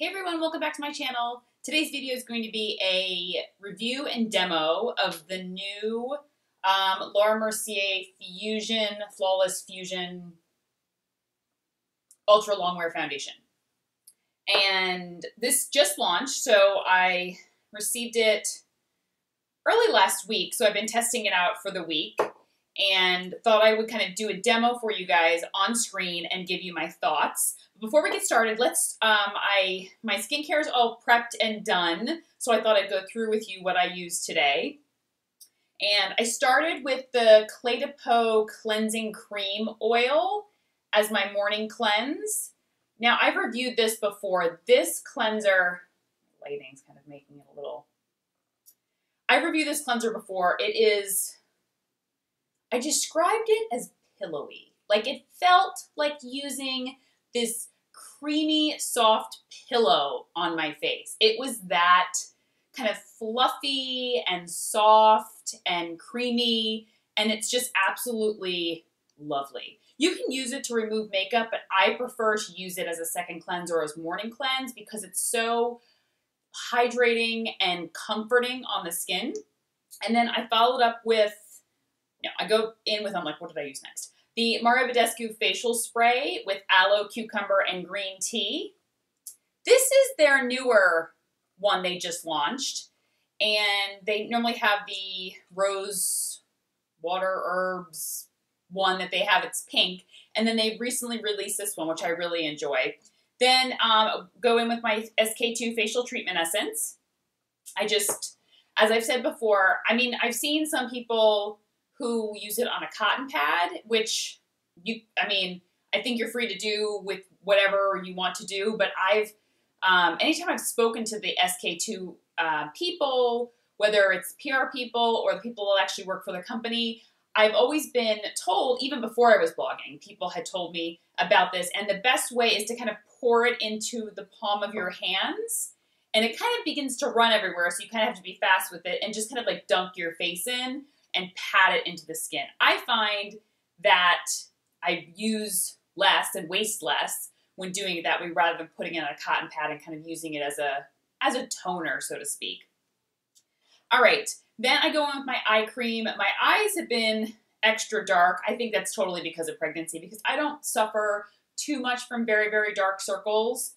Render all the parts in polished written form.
Hey everyone, welcome back to my channel. Today's video is going to be a review and demo of the new Laura Mercier Flawless Fusion Ultra Longwear Foundation. And this just launched, so I received it early last week, so I've been testing it out for the week and thought I would kind of do a demo for you guys on screen and give you my thoughts. Before we get started, my skincare is all prepped and done, so I thought I'd go through with you what I use today. And I started with the Clé de Peau Cleansing Cream Oil as my morning cleanse. Now, I've reviewed this before. This cleanser, lighting's kind of making it a little... I've reviewed this cleanser before. I described it as pillowy. Like, it felt like using this creamy, soft pillow on my face. It was that kind of fluffy and soft and creamy, and it's just absolutely lovely. You can use it to remove makeup, but I prefer to use it as a second cleanse or as morning cleanse because it's so hydrating and comforting on the skin. And then I followed up with, I go in with, I'm like, what did I use next? The Mario Badescu Facial Spray with Aloe, Cucumber, and Green Tea. This is their newer one they just launched. And they normally have the Rose Water Herbs one that they have. It's pink. And then they recently released this one, which I really enjoy. Then go in with my SK2 Facial Treatment Essence. As I've said before, I've seen some people who use it on a cotton pad, which I think you're free to do with whatever you want to do. But anytime I've spoken to the SK2 people, whether it's PR people or the people that actually work for the company, I've always been told, even before I was blogging, people had told me about this. And the best way is to kind of pour it into the palm of your hands. And it kind of begins to run everywhere. So you kind of have to be fast with it and just kind of like dunk your face in and pat it into the skin. I find that I use less and waste less when doing it that way rather than putting it on a cotton pad and kind of using it as a toner, so to speak. All right, then I go in with my eye cream. My eyes have been extra dark. I think that's totally because of pregnancy because I don't suffer too much from very, very dark circles.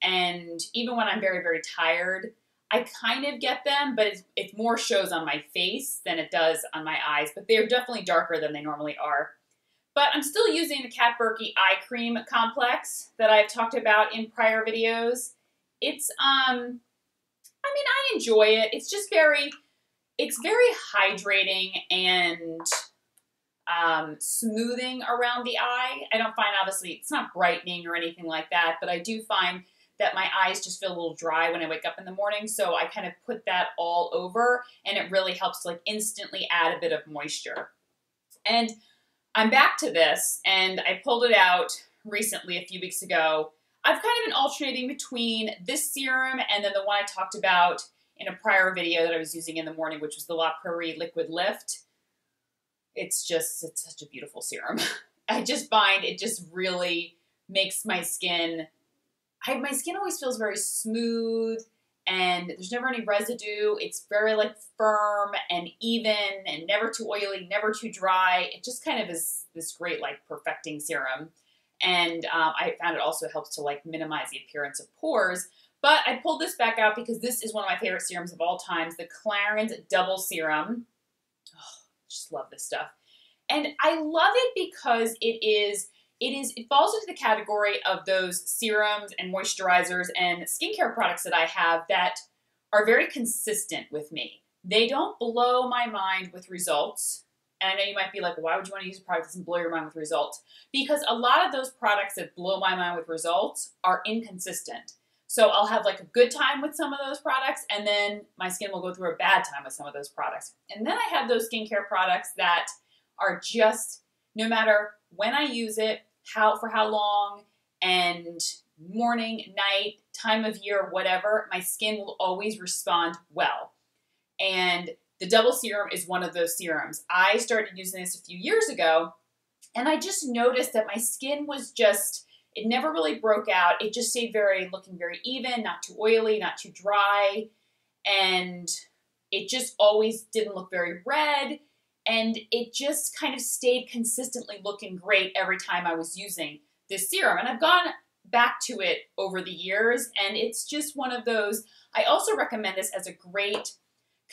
And even when I'm very, very tired, I kind of get them, but it more shows on my face than it does on my eyes. But they're definitely darker than they normally are. But I'm still using the Kat Berkey Eye Cream Complex that I've talked about in prior videos. It's, I enjoy it. It's just very hydrating and smoothing around the eye. I don't find, obviously, it's not brightening or anything like that, but I do find that my eyes just feel a little dry when I wake up in the morning. So I kind of put that all over and it really helps to like instantly add a bit of moisture. And I'm back to this and I pulled it out recently a few weeks ago. I've kind of been alternating between this serum and then the one I talked about in a prior video that I was using in the morning, which was the La Prairie Liquid Lift. It's such a beautiful serum. I just find it just really makes my skin always feels very smooth and there's never any residue. It's very like firm and even and never too oily, never too dry. It just kind of is this great like perfecting serum. And I found it also helps to like minimize the appearance of pores. But I pulled this back out because this is one of my favorite serums of all times, the Clarins Double Serum. Oh, just love this stuff. And I love it because it falls into the category of those serums and moisturizers and skincare products that I have that are very consistent with me. They don't blow my mind with results. And I know you might be like, well, why would you want to use a product that doesn't blow your mind with results? Because a lot of those products that blow my mind with results are inconsistent. So I'll have like a good time with some of those products and then my skin will go through a bad time with some of those products. And then I have those skincare products that are just, no matter when I use it, for how long, and morning, night, time of year, whatever, my skin will always respond well. And the Double Serum is one of those serums. I started using this a few years ago, and I just noticed that my skin was It never really broke out. It just stayed looking very even, not too oily, not too dry. And it just always didn't look very red. And it just kind of stayed consistently looking great every time I was using this serum. And I've gone back to it over the years, and it's just one of those. I also recommend this as a great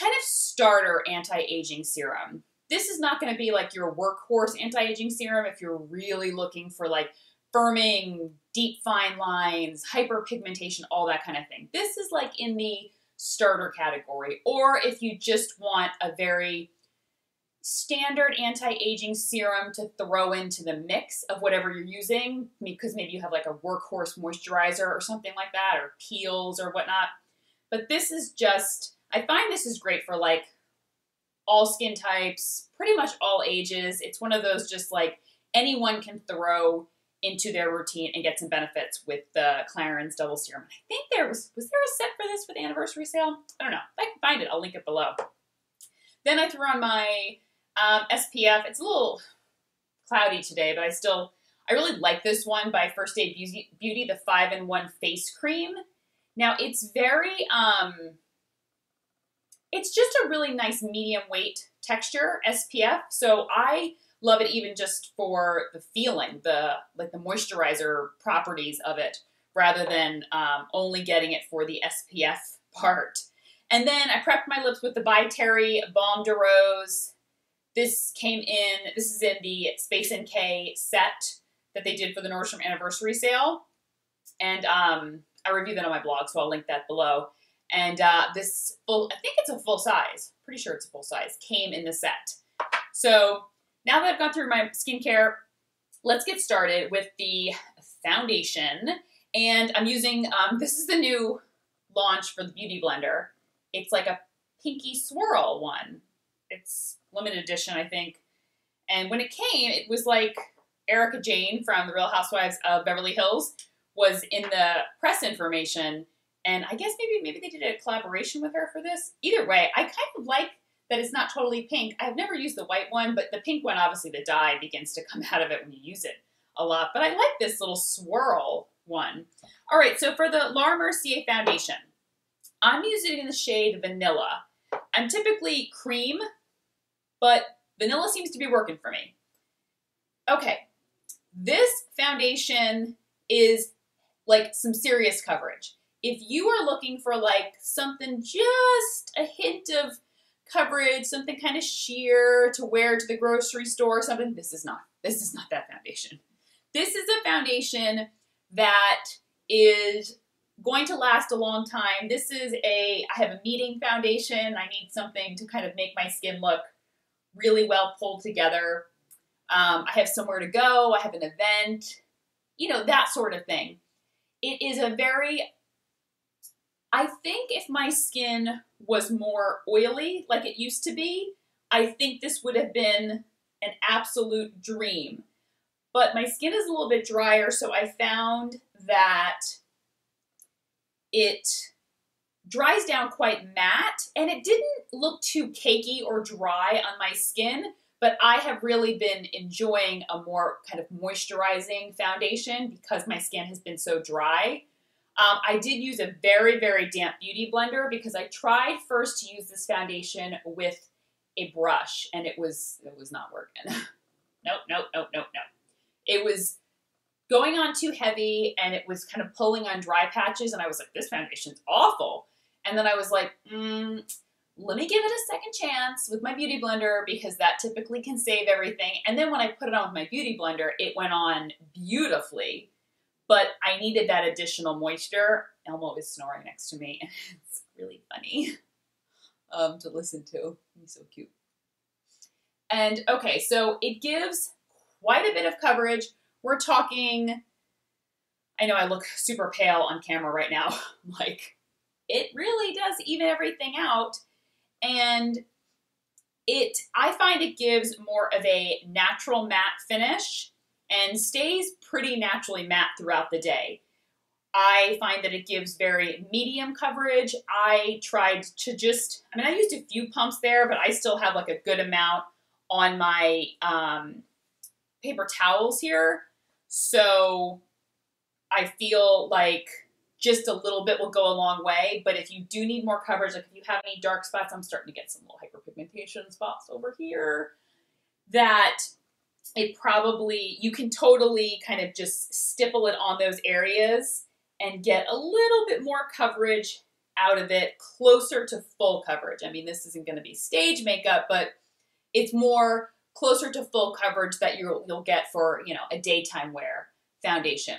kind of starter anti-aging serum. This is not going to be like your workhorse anti-aging serum if you're really looking for like firming, deep fine lines, hyperpigmentation, all that kind of thing. This is like in the starter category. Or if you just want a very standard anti-aging serum to throw into the mix of whatever you're using, because maybe you have like a workhorse moisturizer or something like that, or peels or whatnot. But this is just, I find this is great for like all skin types, pretty much all ages. It's one of those just like anyone can throw into their routine and get some benefits with the Clarins Double Serum. I think was there a set for this for the anniversary sale? I don't know. If I can find it, I'll link it below. Then I threw on my SPF. It's a little cloudy today, but I really like this one by First Aid Beauty, the 5-in-1 face cream. Now it's very, it's just a really nice medium weight texture SPF. So I love it even just for the feeling, the moisturizer properties of it, rather than only getting it for the SPF part. And then I prepped my lips with the By Terry Balm de Rose. This is in the Space NK set that they did for the Nordstrom anniversary sale. And I reviewed that on my blog, so I'll link that below. And I think it's a full size. Pretty sure it's a full size. Came in the set. So now that I've gone through my skincare, let's get started with the foundation. And I'm using, this is the new launch for the Beauty Blender. It's like a pinky swirl one. It's limited edition, I think. And when it came, it was like Erica Jane from The Real Housewives of Beverly Hills was in the press information. And I guess maybe they did a collaboration with her for this. Either way, I kind of like that it's not totally pink. I've never used the white one, but the pink one, obviously the dye begins to come out of it when you use it a lot. But I like this little swirl one. All right, so for the Laura Mercier foundation, I'm using in the shade Vanilla. I'm typically cream, but vanilla seems to be working for me. Okay, this foundation is like some serious coverage. If you are looking for like something, just a hint of coverage, something kind of sheer to wear to the grocery store or something, this is not that foundation. This is a foundation that is going to last a long time. I have a meeting foundation. I need something to kind of make my skin look really well pulled together. I have somewhere to go. I have an event, that sort of thing. It is I think if my skin was more oily like it used to be, I think this would have been an absolute dream. But my skin is a little bit drier, so I found that it dries down quite matte, and it didn't look too cakey or dry on my skin, but I have really been enjoying a more kind of moisturizing foundation because my skin has been so dry. I did use a very, very damp beauty blender because I tried first to use this foundation with a brush, and it was not working. Nope. It was going on too heavy, and it was kind of pulling on dry patches, and I was like, this foundation's awful. And then I was like, let me give it a second chance with my beauty blender because that typically can save everything. And then when I put it on with my beauty blender, it went on beautifully. But I needed that additional moisture. Elmo is snoring next to me, and it's really funny to listen to. He's so cute. And okay, so it gives quite a bit of coverage. We're talking, I know I look super pale on camera right now. Like, it really does even everything out. And I find it gives more of a natural matte finish and stays pretty naturally matte throughout the day. I find that it gives very medium coverage. I tried to I used a few pumps there, but I still have like a good amount on my paper towels here. So I feel like just a little bit will go a long way. But if you do need more coverage, like if you have any dark spots, I'm starting to get some little hyperpigmentation spots over here, that it probably, you can totally kind of just stipple it on those areas and get a little bit more coverage out of it, closer to full coverage. I mean, this isn't going to be stage makeup, but it's more closer to full coverage that you'll get for, you know, a daytime wear foundation.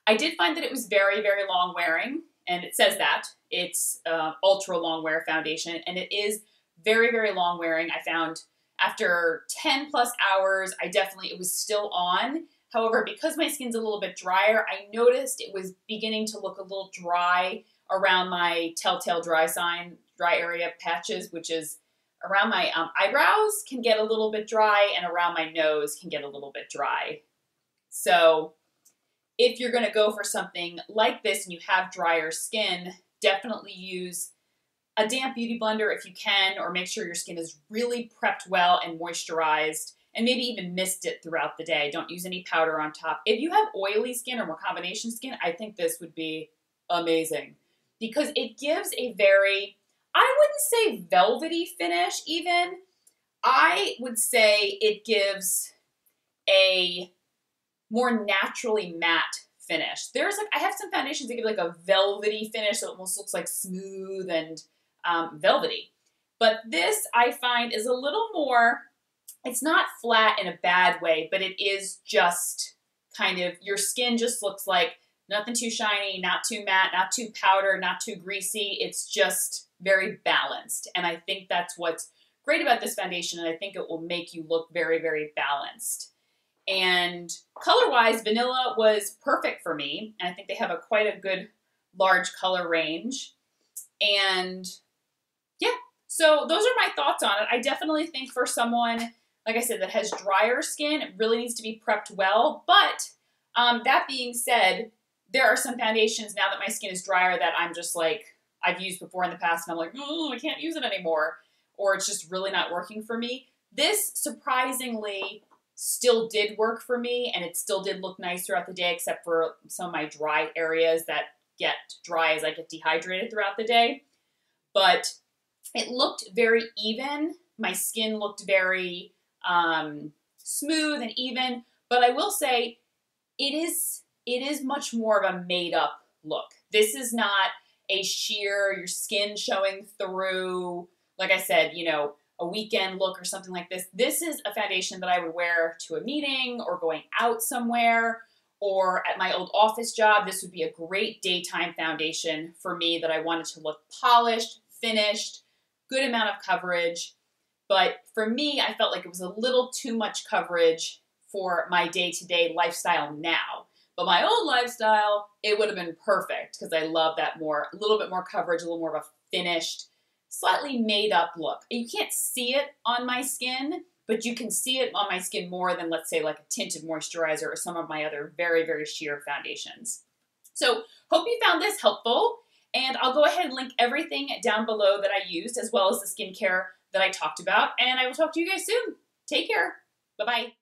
I did find that it was very, very long wearing, and it says that. It's ultra long wear foundation, and it is very, very long wearing. I found after 10 plus hours, it was still on. However, because my skin's a little bit drier, I noticed it was beginning to look a little dry around my telltale dry area patches, which is around my eyebrows can get a little bit dry, and around my nose can get a little bit dry. So if you're going to go for something like this and you have drier skin, definitely use a damp beauty blender if you can, or make sure your skin is really prepped well and moisturized, and maybe even mist it throughout the day. Don't use any powder on top. If you have oily skin or more combination skin, I think this would be amazing because it gives a very, I wouldn't say velvety finish even. I would say it gives a more naturally matte finish. I have some foundations that give like a velvety finish, so it almost looks like smooth and velvety. But this I find is a little more, it's not flat in a bad way, but it is just kind of, your skin just looks like nothing too shiny, not too matte, not too powdered, not too greasy. It's just very balanced. And I think that's what's great about this foundation, and I think it will make you look very, very balanced. And color-wise, vanilla was perfect for me. And I think they have quite a good large color range. And yeah, so those are my thoughts on it. I definitely think for someone, like I said, that has drier skin, it really needs to be prepped well. But that being said, there are some foundations now that my skin is drier that I'm just like, I've used before in the past and I'm like, oh, I can't use it anymore. Or it's just really not working for me. This surprisingly still did work for me, and it still did look nice throughout the day, except for some of my dry areas that get dry as I get dehydrated throughout the day. But it looked very even. My skin looked very smooth and even, but I will say it is much more of a made up look. This is not a sheer, your skin showing through, like I said, you know, a weekend look or something like this. This is a foundation that I would wear to a meeting or going out somewhere, or at my old office job. This would be a great daytime foundation for me that I wanted to look polished, finished, good amount of coverage. But for me, I felt like it was a little too much coverage for my day-to-day lifestyle now. But my old lifestyle, it would have been perfect because I love that more, a little bit more coverage, a little more of a finished, slightly made up look. You can't see it on my skin, but you can see it on my skin more than, let's say, like a tinted moisturizer or some of my other very, very sheer foundations. So hope you found this helpful, and I'll go ahead and link everything down below that I used, as well as the skincare that I talked about, and I will talk to you guys soon. Take care. Bye-bye.